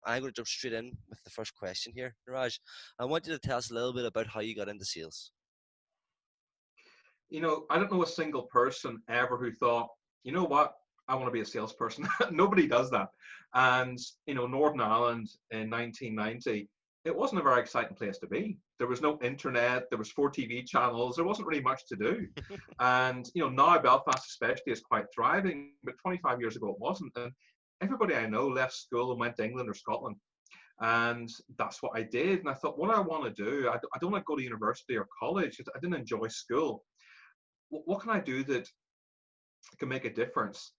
I'm going to jump straight in with the first question here, Niraj. I want you to tell us a little bit about how you got into sales. I don't know a single person ever who thought, you know what, I want to be a salesperson. Nobody does that. And, Northern Ireland in 1990, it wasn't a very exciting place to be. There was no internet, there was 4 TV channels, there wasn't really much to do. And, now Belfast especially is quite thriving, but 25 years ago it wasn't. And everybody I know left school and went to England or Scotland. And that's what I did. And I thought, what I want to do, I don't want to go to university or college. I didn't enjoy school. What can I do that can make a difference?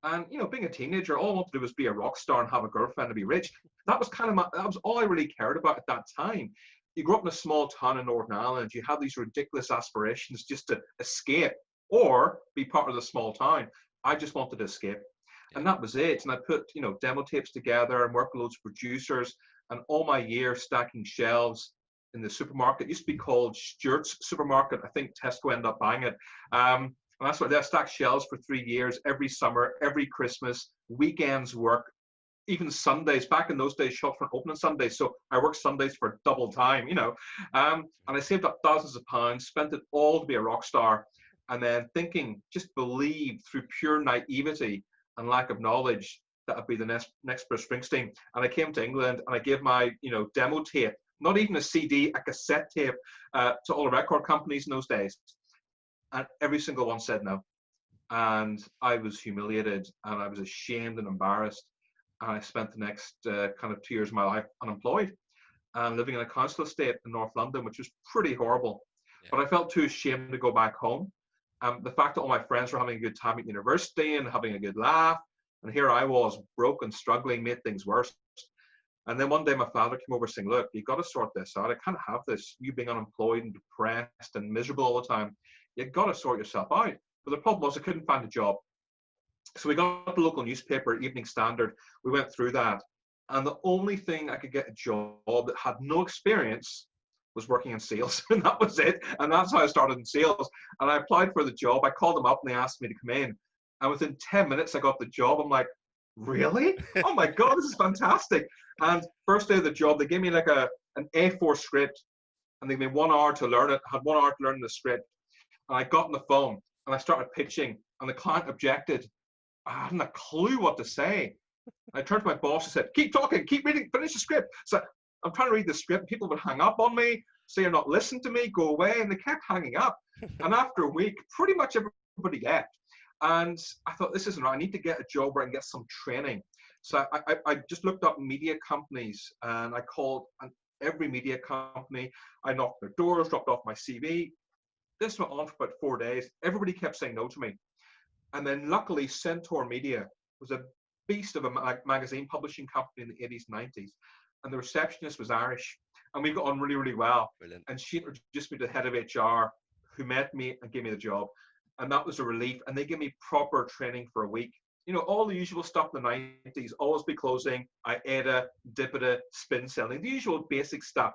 And being a teenager, all I wanted to do was be a rock star and have a girlfriend and be rich. That was that was all I really cared about at that time. You grew up in a small town in Northern Ireland, you have these ridiculous aspirations just to escape or be part of the small town. I just wanted to escape. And that was it. And I put, demo tapes together and worked with loads of producers, and all my years stacking shelves in the supermarket. It used to be called Stewart's Supermarket. I think Tesco ended up buying it. And that's what they stacked shelves for 3 years, every summer, every Christmas, weekends work, even Sundays. Back in those days, shops weren't open on Sundays, so I worked Sundays for double time, And I saved up thousands of pounds, spent it all to be a rock star, and then thinking, just believed through pure naivety and lack of knowledge that I'd be the next Bruce Springsteen. And I came to England and I gave my, demo tape, not even a CD, a cassette tape, to all the record companies in those days. And every single one said no. And I was humiliated and I was ashamed and embarrassed. And I spent the next kind of 2 years of my life unemployed and living in a council estate in North London, which was pretty horrible. Yeah. But I felt too ashamed to go back home. The fact that all my friends were having a good time at university and having a good laugh, and here I was broke and struggling, made things worse. And then one day my father came over saying, look, you've got to sort this out. I can't have this, you being unemployed and depressed and miserable all the time. You've got to sort yourself out. But the problem was I couldn't find a job. So we got the local newspaper, Evening Standard. We went through that. And the only thing I could get a job that had no experience was working in sales. And that was it. And that's how I started in sales. And I applied for the job. I called them up and they asked me to come in. And within 10 minutes, I got the job. I'm like, really? Oh my God, this is fantastic. And first day of the job, they gave me like an A4 script and they gave me 1 hour to learn it. I had 1 hour to learn the script. And I got on the phone and I started pitching and the client objected. I hadn't a clue what to say. I turned to my boss and said, keep talking, keep reading, finish the script. So I'm trying to read the script. People would hang up on me, say you're not listening to me, go away. And they kept hanging up. And after a week, pretty much everybody left. And I thought, this isn't right. I need to get a job where I can get some training. So I just looked up media companies and I called every media company. I knocked their doors, dropped off my CV. This went on for about 4 days. Everybody kept saying no to me. And then luckily, Centaur Media was a beast of a magazine publishing company in the 80s and 90s. And the receptionist was Irish. And we got on really, really well. Brilliant. And she introduced me to the head of HR who met me and gave me the job. And that was a relief. And they gave me proper training for a week. All the usual stuff in the 90s, always be closing, IATA, DIPITA, spin selling, the usual basic stuff.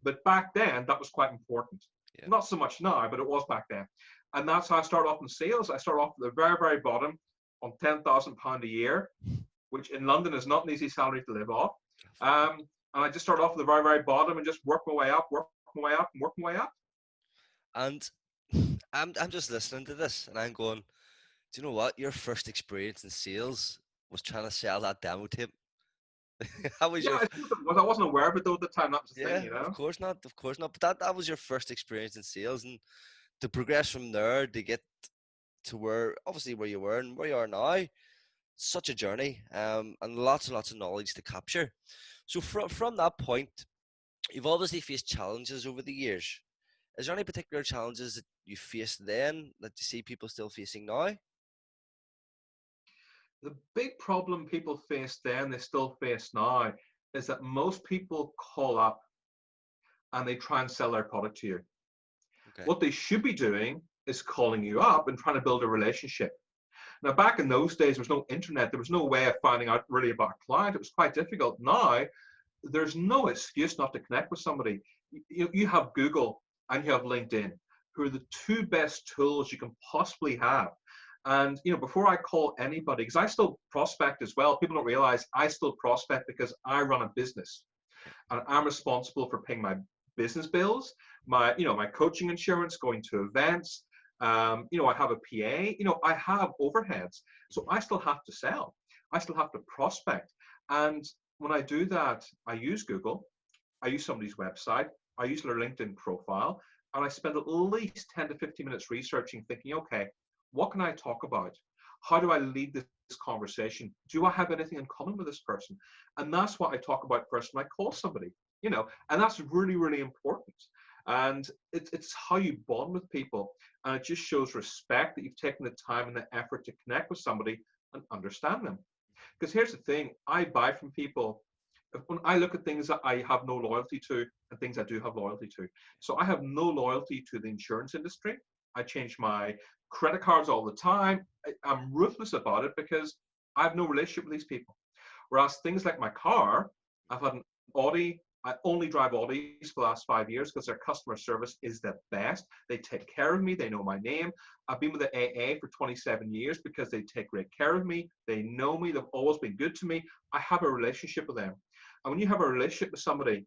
But back then, that was quite important. Yeah. Not so much now, but it was back then. And that's how I started off in sales. I started off at the very, very bottom on £10,000 a year, which in London is not an easy salary to live off. And I just started off at the very, very bottom and just worked my way up, worked my way up, and worked my way up. And I'm just listening to this and I'm going, do you know what? Your first experience in sales was trying to sell that demo tape. How was I wasn't aware of it though at the time. That was the thing, Of course not. But that was your first experience in sales, and to progress from there to get to where you were and where you are now, such a journey, and lots and lots of knowledge to capture. So from that point, you've obviously faced challenges over the years. Is there any particular challenges that you faced then that you see people still facing now? The big problem people face then, they still face now, is that most people call up and they try and sell their product to you. Okay. What they should be doing is calling you up and trying to build a relationship. Now, back in those days, there was no internet. There was no way of finding out really about a client. It was quite difficult. Now, there's no excuse not to connect with somebody. You have Google and you have LinkedIn, who are the two best tools you can possibly have. And before I call anybody, because I still prospect as well, people don't realize I still prospect because I run a business and I'm responsible for paying my business bills, my coaching insurance, going to events. I have a PA. I have overheads, so I still have to sell. I still have to prospect, and when I do that, I use Google. I use somebody's website. I use their LinkedIn profile, and I spend at least 10 to 15 minutes researching, thinking, okay, what can I talk about? How do I lead this conversation? Do I have anything in common with this person? And that's what I talk about first when I call somebody, and that's really, really important. And it's how you bond with people. And it just shows respect that you've taken the time and the effort to connect with somebody and understand them. Because here's the thing, I buy from people when I look at things that I have no loyalty to and things I do have loyalty to. So I have no loyalty to the insurance industry. I change my credit cards all the time. I'm ruthless about it because I have no relationship with these people. Whereas things like my car, I've had an Audi. I only drive Audis for the last 5 years because their customer service is the best. They take care of me. They know my name. I've been with the AA for 27 years because they take great care of me. They know me. They've always been good to me. I have a relationship with them. And when you have a relationship with somebody,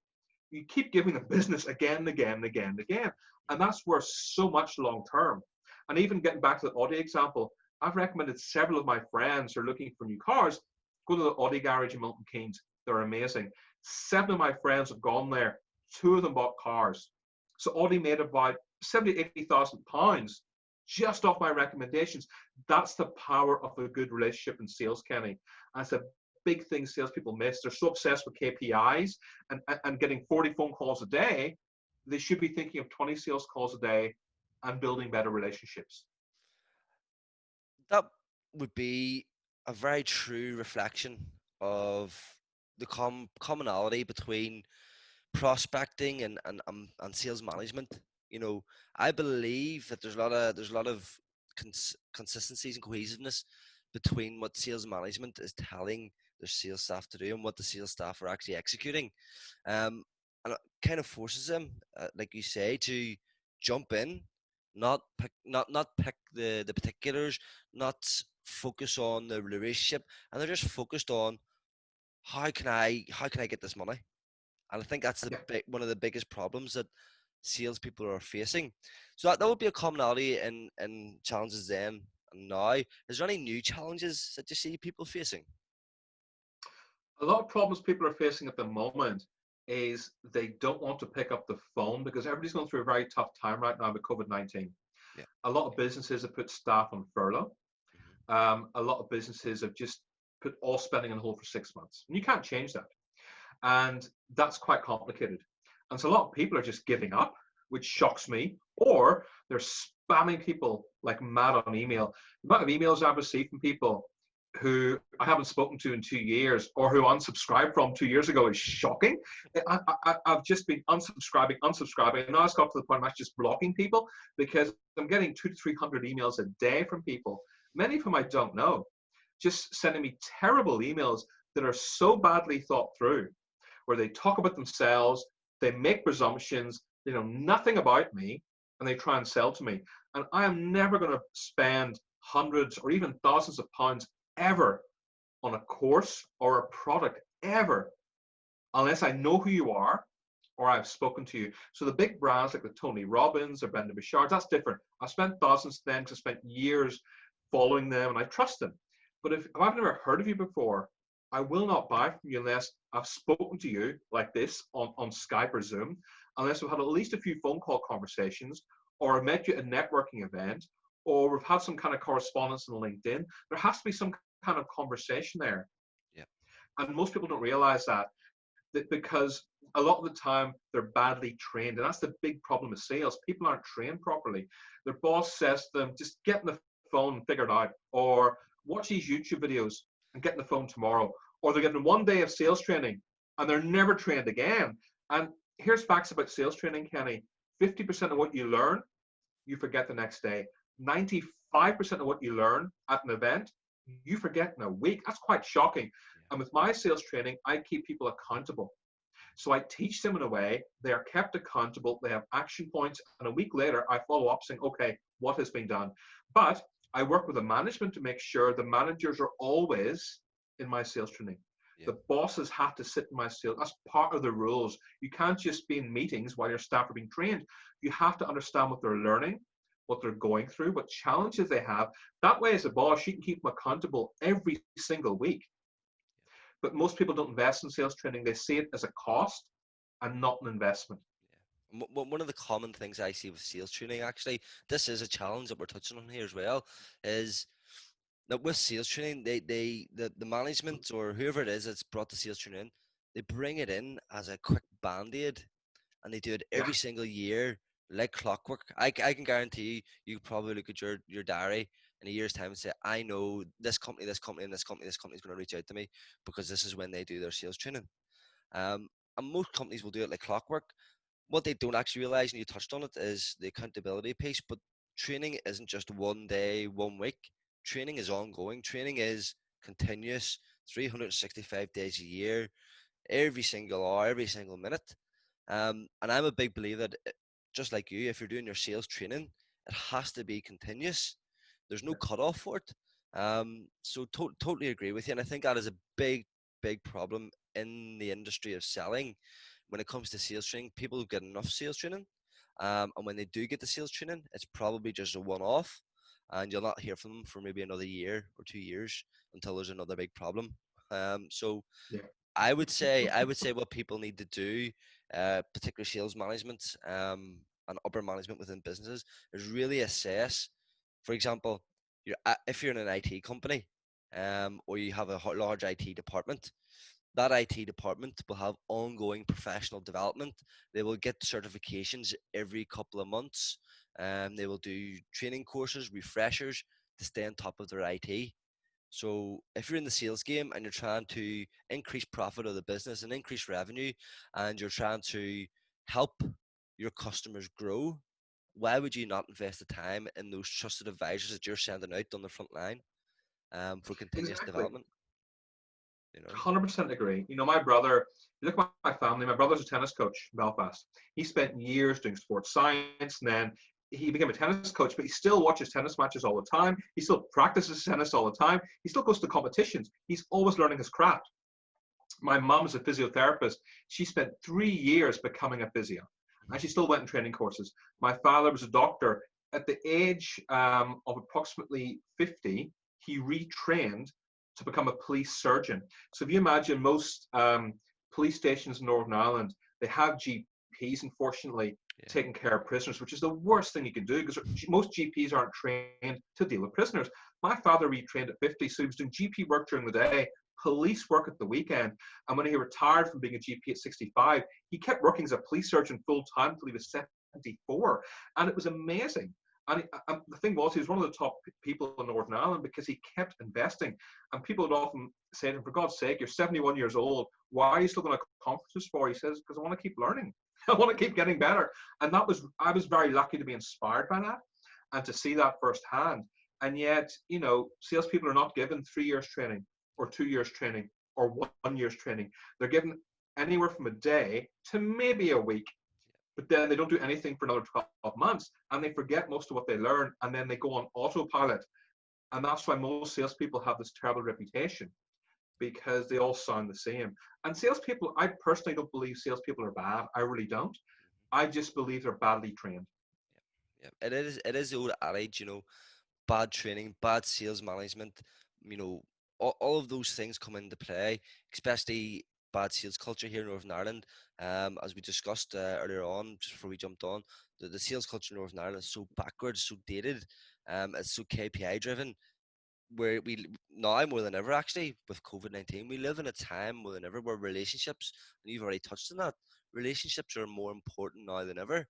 you keep giving them business again and again and again and again. And that's worth so much long term. And even getting back to the Audi example, I've recommended several of my friends who are looking for new cars, go to the Audi garage in Milton Keynes. They're amazing. 7 of my friends have gone there. 2 of them bought cars. So Audi made about 70, 80,000 pounds just off my recommendations. That's the power of a good relationship in sales, Kenny. And it's a big thing salespeople miss. They're so obsessed with KPIs and getting 40 phone calls a day. They should be thinking of 20 sales calls a day and building better relationships. That would be a very true reflection of the commonality between prospecting and sales management. I believe that there's a lot of consistencies and cohesiveness between what sales management is telling their sales staff to do and what the sales staff are actually executing. And it kind of forces them, like you say, to jump in, not pick the particulars, not focus on the relationship, and they're just focused on how can I get this money. And I think that's Yeah. one of the biggest problems that salespeople are facing. So that would be a commonality in challenges then and now. Is there any new challenges that you see people facing? A lot of problems people are facing at the moment is they don't want to pick up the phone because everybody's going through a very tough time right now with COVID-19. Yeah. A lot of businesses have put staff on furlough. Hmm. A lot of businesses have just put all spending on hold for 6 months. And you can't change that. And that's quite complicated. And so a lot of people are just giving up, which shocks me, or they're spamming people like mad on email. The amount of emails I've received from people who I haven't spoken to in 2 years or who unsubscribed from 2 years ago is shocking. I've just been unsubscribing, and now it's got to the point where I'm just blocking people because I'm getting 200 to 300 emails a day from people, many of whom I don't know, just sending me terrible emails that are so badly thought through, where they talk about themselves, they make presumptions, they know nothing about me, and they try and sell to me. And I am never going to spend hundreds or even thousands of pounds ever on a course or a product ever unless I know who you are or I've spoken to you. So the big brands like the Tony Robbins or Brendon Burchard, that's different. I've spent thousands of them because I spent years following them and I trust them. But if I've never heard of you before, I will not buy from you unless I've spoken to you like this on Skype or Zoom, unless we've had at least a few phone call conversations, or I met you at a networking event, or we've had some kind of correspondence on LinkedIn. There has to be some kind of conversation there. Yeah. And most people don't realize that because a lot of the time they're badly trained. And that's the big problem with sales. People aren't trained properly. Their boss says to them, just get in the phone and figure it out, or watch these YouTube videos and get in the phone tomorrow. Or they're getting 1 day of sales training and they're never trained again. And here's facts about sales training, Kenny. 50% of what you learn, you forget the next day. 95% of what you learn at an event, you forget in a week. That's quite shocking. Yeah. And with my sales training, I keep people accountable. So I teach them in a way they are kept accountable. They have action points. And a week later, I follow up saying, okay, what has been done? But I work with the management to make sure the managers are always in my sales training. Yeah. The bosses have to sit in my sales. That's part of the rules. You can't just be in meetings while your staff are being trained. You have to understand what they're learning, what they're going through, what challenges they have. That way, as a boss, you can keep them accountable every single week. But most people don't invest in sales training. They see it as a cost and not an investment. One of the common things I see with sales training, actually, this is a challenge that we're touching on here as well, is that with sales training, the management or whoever it is that's brought the sales training in, they bring it in as a quick band-aid, and they do it Yeah, every single year like clockwork. I can guarantee you, you probably look at your diary in a year's time and say, I know this company, this company, and this company is going to reach out to me because this is when they do their sales training. Um, and most companies will do it like clockwork. What they don't actually realize, and you touched on it, is the accountability piece. But training isn't just one day, 1 week. Training is ongoing. Training is continuous, 365 days a year, every single hour, every single minute. And I'm a big believer that, just like you, if you're doing your sales training, it has to be continuous. There's no yeah. cutoff for it. So totally agree with you. And I think that is a big problem in the industry of selling when it comes to sales training. People get enough sales training. And when they do get the sales training, it's probably just a one off. And you'll not hear from them for maybe another year or 2 years until there's another big problem. So Yeah. I would say what people need to do, particularly sales management, and upper management within businesses, is really assess. For example, if you're in an IT company, or you have a large IT department, that IT department will have ongoing professional development. They will get certifications every couple of months. They will do training courses, refreshers to stay on top of their IT. So if you're in the sales game and you're trying to increase profit of the business and increase revenue, and you're trying to help your customers grow, why would you not invest the time in those trusted advisors that you're sending out on the front line, for continuous Exactly. development? You know. 100% agree. My brother, you look at my family, my brother's a tennis coach in Belfast. He spent years doing sports science, and then he became a tennis coach, but he still watches tennis matches all the time. He still practices tennis all the time. He still goes to competitions. He's always learning his craft. My mum is a physiotherapist. She spent 3 years becoming a physio, and she still went in training courses. My father was a doctor. At the age of approximately 50, he retrained to become a police surgeon. So if you imagine most police stations in Northern Ireland, they have GPs, unfortunately, Yeah. taking care of prisoners, which is the worst thing you can do because most GPs aren't trained to deal with prisoners. My father retrained at 50, so he was doing GP work during the day, police work at the weekend. And when he retired from being a GP at 65, he kept working as a police surgeon full time until he was 74. And it was amazing. And the thing was, he was one of the top people in Northern Ireland because he kept investing. And people would often say to him, for God's sake, you're 71 years old. Why are you still going to conferences for? He says, because I want to keep learning. I want to keep getting better. And I was very lucky to be inspired by that and to see that firsthand. And yet, salespeople are not given 3 years training or 2 years training or 1 year's training. They're given anywhere from a day to maybe a week, but then they don't do anything for another 12 months and they forget most of what they learn and then they go on autopilot. And that's why most salespeople have this terrible reputation because they all sound the same. And salespeople, I personally don't believe salespeople are bad. I really don't. I just believe they're badly trained. Yeah. It is the old adage, bad training, bad sales management, you know, all of those things come into play, especially bad sales culture here in Northern Ireland. As we discussed earlier on, just before we jumped on, the sales culture in Northern Ireland is so backwards, so dated, it's so KPI driven, where we now more than ever, actually, with COVID-19, we live in a time more than ever where relationships, and you've already touched on that, relationships are more important now than ever.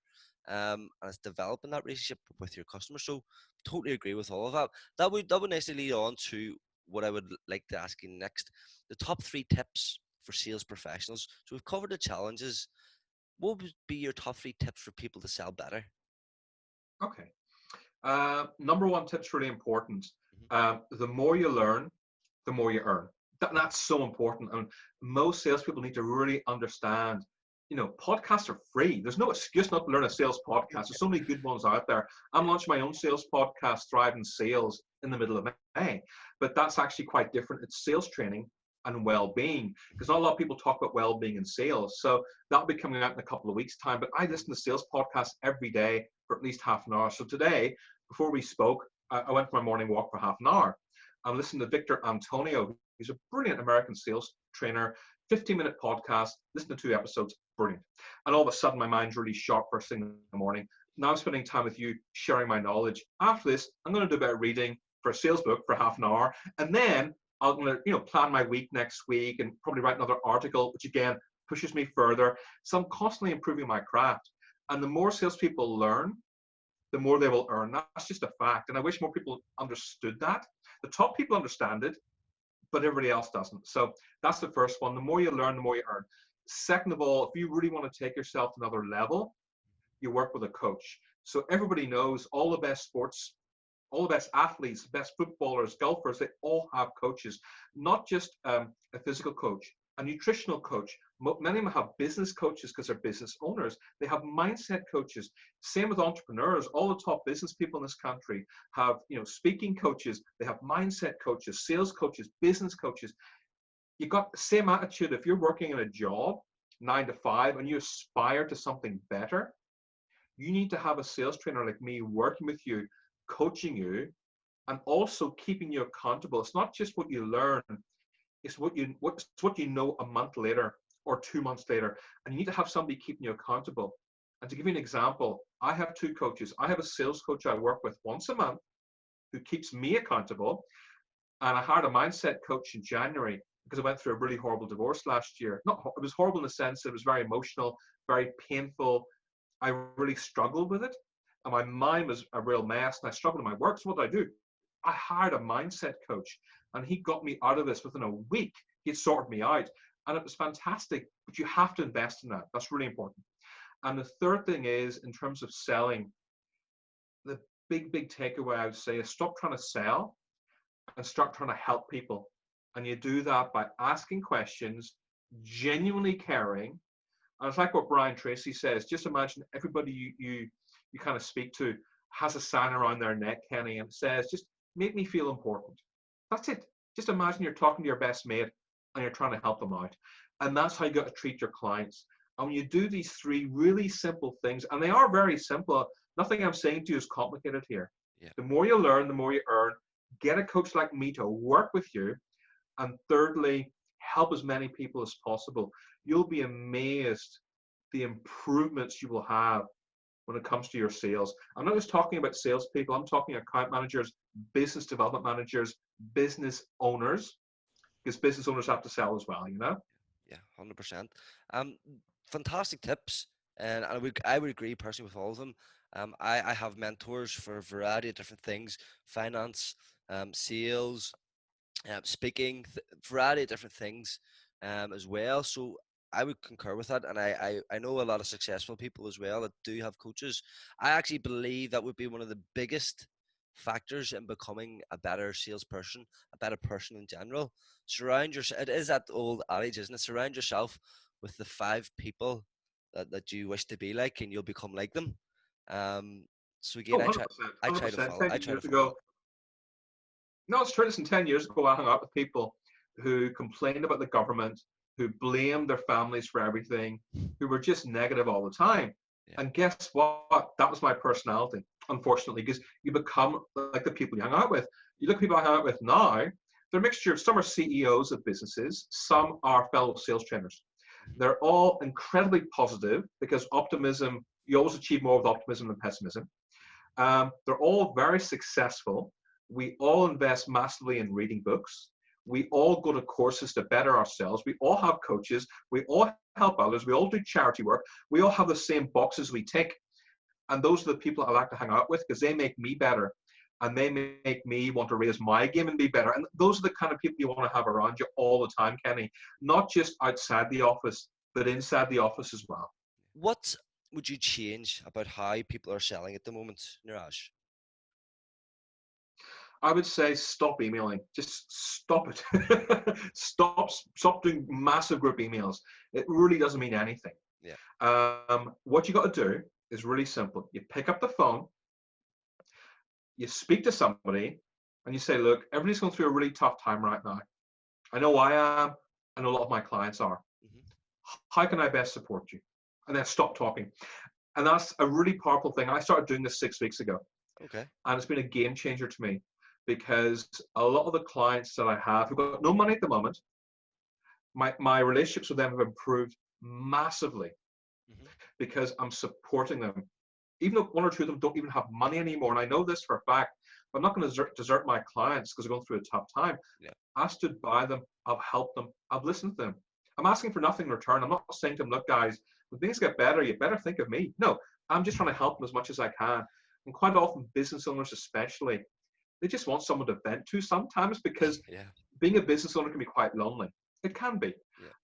And it's developing that relationship with your customers. So totally agree with all of that. That would nicely lead on to what I would like to ask you next. The top three tips for sales professionals. So we've covered the challenges. What would be your top three tips for people to sell better? Okay. Number one tip's really important. Hmm. The more you learn, the more you earn. That's so important. And most salespeople need to really understand podcasts are free. There's no excuse not to learn a sales podcast. There's so many good ones out there. I'm launching my own sales podcast, Thrive in Sales, in the middle of May. But that's actually quite different. It's sales training and well-being, because not a lot of people talk about well-being in sales. So that'll be coming out in a couple of weeks' time. But I listen to sales podcasts every day for at least half an hour. So today, before we spoke, I went for my morning walk for half an hour. I'm listening to Victor Antonio. He's a brilliant American sales trainer. 15-minute podcast, listen to 2 episodes, brilliant. And all of a sudden, my mind's really sharp first thing in the morning. Now I'm spending time with you, sharing my knowledge. After this, I'm going to do a bit of reading for a sales book for half an hour. And then I'm going to, plan my week next week and probably write another article, which again pushes me further. So I'm constantly improving my craft. And the more salespeople learn, the more they will earn. That's just a fact. And I wish more people understood that. The top people understand it, but everybody else doesn't. So that's the first one. The more you learn, the more you earn. Second of all, if you really want to take yourself to another level, you work with a coach. So everybody knows all the best sports, all the best athletes, best footballers, golfers, they all have coaches, not just a physical coach, a nutritional coach. Many of them have business coaches because they're business owners. They have mindset coaches. Same with entrepreneurs. All the top business people in this country have, speaking coaches. They have mindset coaches, sales coaches, business coaches. You've got the same attitude. If you're working in a job, 9 to 5, and you aspire to something better, you need to have a sales trainer like me working with you, coaching you, and also keeping you accountable. It's not just what you learn. It's what you know a month later or 2 months later, and you need to have somebody keeping you accountable. And to give you an example, I have 2 coaches. I have a sales coach I work with once a month who keeps me accountable, and I hired a mindset coach in January because I went through a really horrible divorce last year. It was horrible in the sense that it was very emotional, very painful. I really struggled with it, and my mind was a real mess, and I struggled in my work. So what did I do? I hired a mindset coach, and he got me out of this within a week. He had sorted me out, and it was fantastic. But you have to invest in that. That's really important. And the third thing is, in terms of selling, the big takeaway I would say is stop trying to sell and start trying to help people. And you do that by asking questions, genuinely caring. And it's like what Brian Tracy says. Just imagine everybody you kind of speak to has a sign around their neck, Kenny, and says, just make me feel important. That's it. Just imagine you're talking to your best mate and you're trying to help them out. And that's how you got to treat your clients. And when you do these 3 really simple things, and they are very simple, nothing I'm saying to you is complicated here. Yeah. The more you learn, the more you earn. Get a coach like me to work with you. And thirdly, help as many people as possible. You'll be amazed the improvements you will have when it comes to your sales. I'm not just talking about salespeople. I'm talking account managers, business development managers, business owners, because business owners have to sell as well. Yeah, 100%. Um, Fantastic tips, and I would agree personally with all of them. I have mentors for a variety of different things: finance, sales, speaking, variety of different things, as well. So I would concur with that, and I know a lot of successful people as well that do have coaches. I actually believe that would be one of the biggest factors in becoming a better salesperson, a better person in general. Surround yourself. It is that old adage, isn't it? Surround yourself with the 5 people that you wish to be like, and you'll become like them. Um, so again, Oh, 100%. I try to 100%. follow. 10 I try to years follow ago, that. no, it's true. Listen, 10 years ago, I hung out with people who complained about the government, who blamed their families for everything, who were just negative all the time. Yeah. And guess what? That was my personality, unfortunately, because you become like the people you hang out with. You look at people I hang out with now, they're a mixture of some are CEOs of businesses, some are fellow sales trainers. Mhm. They're all incredibly positive because optimism, you always achieve more with optimism than pessimism. They're all very successful. We all invest massively in reading books. We all go to courses to better ourselves. We all have coaches. We all help others. We all do charity work. We all have the same boxes we tick. And those are the people I like to hang out with because they make me better. And they make me want to raise my game and be better. And those are the kind of people you want to have around you all the time, Kenny. Not just outside the office, but inside the office as well. What would you change about how people are selling at the moment, Niraj? I would say stop emailing. Just stop it. Stop doing massive group emails. It really doesn't mean anything. Yeah. What you got to do is really simple. You pick up the phone, you speak to somebody, and you say, "Look, everybody's going through a really tough time right now. I know I am. I know a lot of my clients are. Hmm. How can I best support you?" And then stop talking. And that's a really powerful thing. I started doing this 6 weeks ago, Okay. and it's been a game changer to me because a lot of the clients that I have who've got no money at the moment, my relationships with them have improved massively Hmm. because I'm supporting them. Even though one or two of them don't even have money anymore, and I know this for a fact, I'm not going to desert my clients because they're going through a tough time. Yeah. I stood by them, I've helped them, I've listened to them. I'm asking for nothing in return. I'm not saying to them, look, guys, when things get better, you better think of me. No, I'm just trying to help them as much as I can. And quite often, business owners, especially, they just want someone to vent to sometimes because Yeah. being a business owner can be quite lonely. It can be.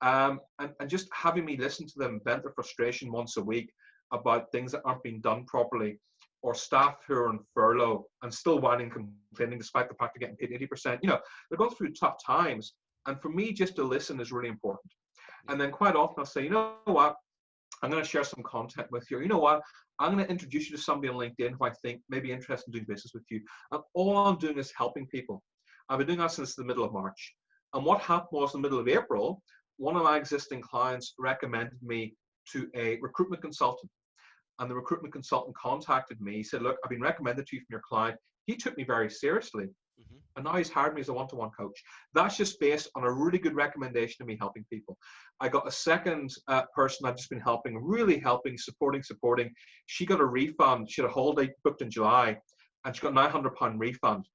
Yeah. And just having me listen to them vent their frustration once a week about things that aren't being done properly, or staff who are on furlough and still whining, complaining, despite the fact they're getting paid 80%. They're going through tough times. And for me, just to listen is really important. Yeah. And then quite often I'll say, you know what? I'm going to share some content with you. You know what? I'm going to introduce you to somebody on LinkedIn who I think may be interested in doing business with you. And all I'm doing is helping people. I've been doing that since the middle of March. And what happened was in the middle of April, one of my existing clients recommended me to a recruitment consultant. And the recruitment consultant contacted me. He said, look, I've been recommended to you from your client. He took me very seriously. Hmm. And now he's hired me as a one-to-one coach. That's just based on a really good recommendation of me helping people. I got a second person I've just been helping, really helping, supporting. She got a refund. She had a holiday booked in July, and she got £900 refund.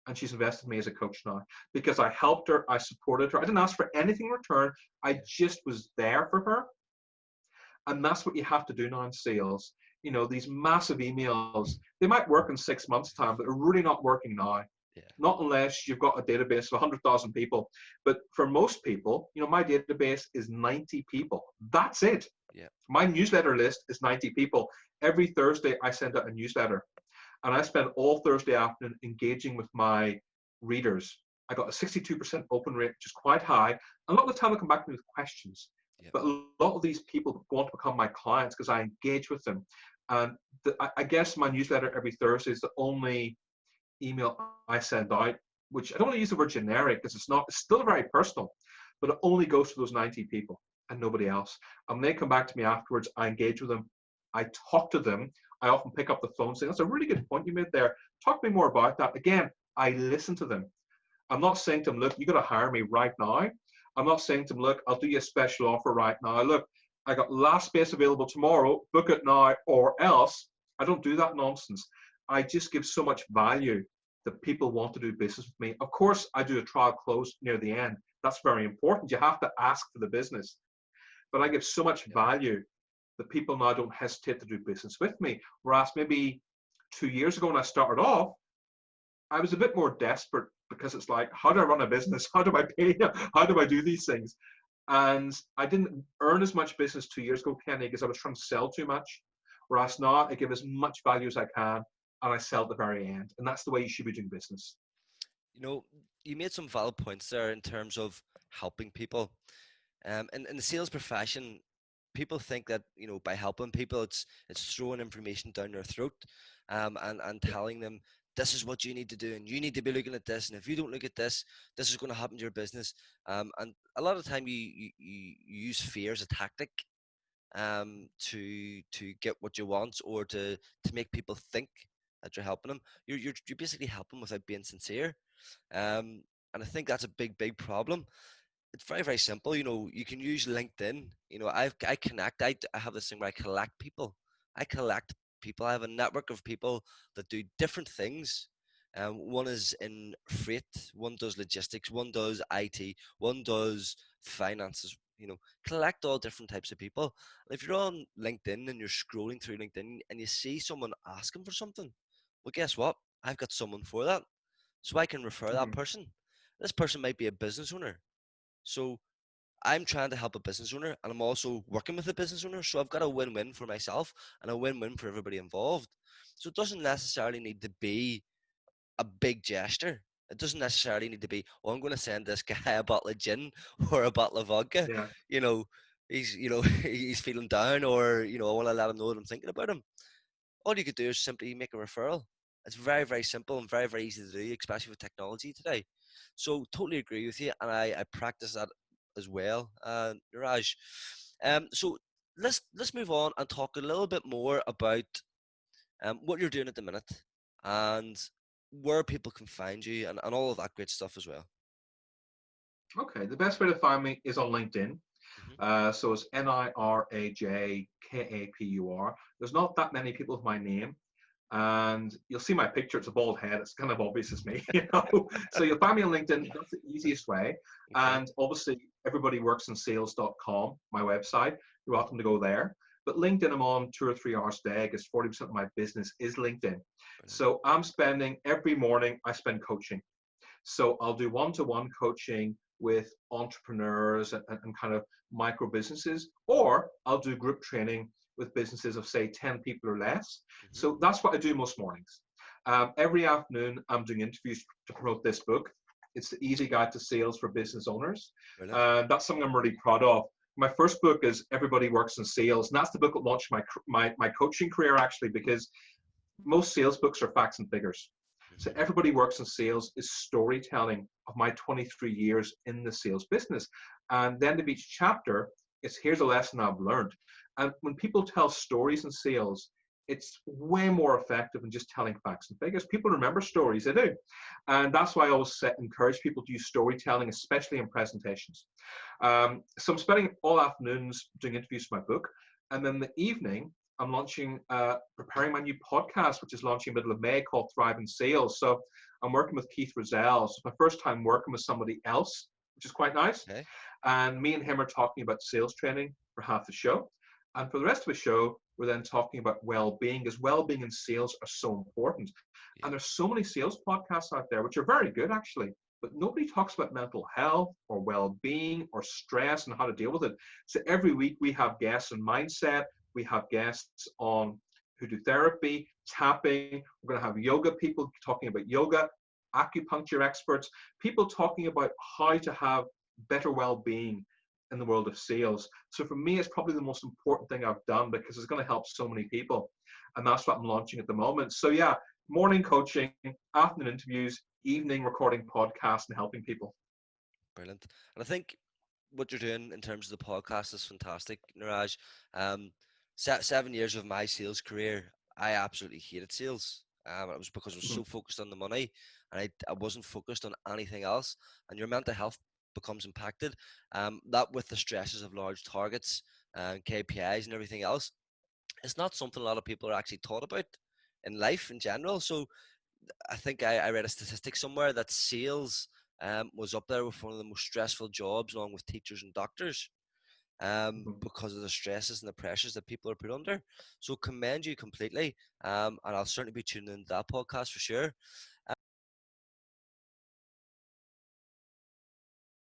And she's invested in me as a coach now because I helped her, I supported her. I didn't ask for anything in return. I Yeah. just was there for her. And that's what you have to do now in sales. These massive emails, they might work in 6 months' time, but they're really not working now. Yeah. Not unless you've got a database of 100,000 people. But for most people, my database is 90 people. That's it. Yeah. My newsletter list is 90 people. Every Thursday, I send out a newsletter. And I spend all Thursday afternoon engaging with my readers. I got a 62% open rate, which is quite high. A lot of the time, they come back to me with questions. Yeah. But a lot of these people want to become my clients because I engage with them. And I guess my newsletter every Thursday is the only email I send out, which I don't want to use the word generic because it's not, it's still very personal, but it only goes to those 90 people and nobody else. And when they come back to me afterwards, I engage with them. I talk to them. I often pick up the phone saying, that's a really good point you made there. Talk to me more about that. Again, I listen to them. I'm not saying to them, look, you got to hire me right now. I'm not saying to them, look, I'll do you a special offer right now. Look, I got last space available tomorrow. Book it now or else. I don't do that nonsense. I just give so much value that people want to do business with me. Of course, I do a trial close near the end. That's very important. You have to ask for the business. But I give so much Yeah. value that people now don't hesitate to do business with me. Whereas maybe 2 years ago when I started off, I was a bit more desperate because it's like, how do I run a business? How do I pay? How do I do these things? And I didn't earn as much business 2 years ago, Kenny, because I was trying to sell too much. Whereas now I give as much value as I can and I sell at the very end. And that's the way you should be doing business. You know, you made some valid points there in terms of helping people. In the sales profession, people think that by helping people, it's throwing information down their throat, and Yeah. telling them this is what you need to do, and you need to be looking at this, and if you don't look at this, this is going to happen to your business. And a lot of the time, you use fear as a tactic, to get what you want, or to make people think that you're helping them. You're basically helping without being sincere. Um, and I think that's a big problem. It's very simple. You can use LinkedIn. I connect. I have this thing where I collect people. I have a network of people that do different things. One is in freight, one does logistics, one does IT, one does finances. Collect all different types of people. And if you're on LinkedIn and you're scrolling through LinkedIn and you see someone asking for something, well, guess what? I've got someone for that, so I can refer that Mhm. person. This person might be a business owner, so I'm trying to help a business owner, and I'm also working with a business owner. So I've got a win-win for myself and a win-win for everybody involved. So it doesn't necessarily need to be a big gesture. It doesn't necessarily need to be, oh, I'm going to send this guy a bottle of gin or a bottle of vodka. Yeah. You know, he's he's feeling down, or I want to let him know that I'm thinking about him. All you could do is simply make a referral. It's very, very simple and very, very easy to do, especially with technology today. So totally agree with you, and I practice that as well, Niraj. So let's move on and talk a little bit more about what you're doing at the minute, and where people can find you, and all of that great stuff as well. Okay, the best way to find me is on LinkedIn. Hmm. So it's Nirajkapur. There's not that many people with my name, and you'll see my picture. It's a bald head. It's kind of obvious it's me, you know. So you'll find me on LinkedIn. That's the easiest way. Okay. And obviously, everybodyworksinsales.com, my website. You're Hmm. welcome to go there. But LinkedIn, I'm on 2 or 3 hours a day because 40% of my business is LinkedIn. Brilliant. So I'm spending every morning. I spend coaching. So I'll do one-to-one coaching with entrepreneurs and kind of micro businesses, or I'll do group training with businesses of say 10 people or less. Hmm. So that's what I do most mornings. Every afternoon, I'm doing interviews to promote this book. It's the Easy Guide to Sales for Business Owners. Brilliant. That's something I'm really proud of. My first book is Everybody Works in Sales, and that's the book that launched my coaching career actually, because most sales books are facts and figures. So Hmm. Everybody Works in Sales is storytelling of my 23 years in the sales business. And then of each chapter, it's here's a lesson I've learned. And when people tell stories in sales, it's way more effective than just telling facts and figures. People remember stories, they do. And that's why I always encourage people to use storytelling, especially in presentations. So I'm spending all afternoons doing interviews for my book. And then the evening, I'm preparing my new podcast, which is launching middle of May, called Thrive in Sales. So I'm working with Keith Rosell. So it's my first time working with somebody else, which is quite nice. Okay. And me and him are talking about sales training for half the show. And for the rest of the show, we're then talking about well-being, because well-being and sales are so important. Yeah. And there's so many sales podcasts out there, which are very good actually, but nobody talks about mental health or well-being or stress and how to deal with it. So every week we have guests on mindset, we have guests on who do therapy, tapping. We're going to have yoga people talking about yoga, acupuncture experts, people talking about how to have better well-being in the world of sales. So for me, it's probably the most important thing I've done because it's going to help so many people. And that's what I'm launching at the moment. So yeah, morning coaching, afternoon interviews, evening recording podcasts and helping people. Brilliant. And I think what you're doing in terms of the podcast is fantastic, Niraj. Um, 7 years of my sales career, I absolutely hated sales. It was because I was Mhm. so focused on the money, and I wasn't focused on anything else. And your mental health becomes impacted. That with the stresses of large targets and KPIs and everything else, it's not something a lot of people are actually taught about in life in general. So I think I read a statistic somewhere that sales was up there with one of the most stressful jobs, along with teachers and doctors, Mhm. because of the stresses and the pressures that people are put under. So commend you completely, and I'll certainly be tuning into that podcast for sure.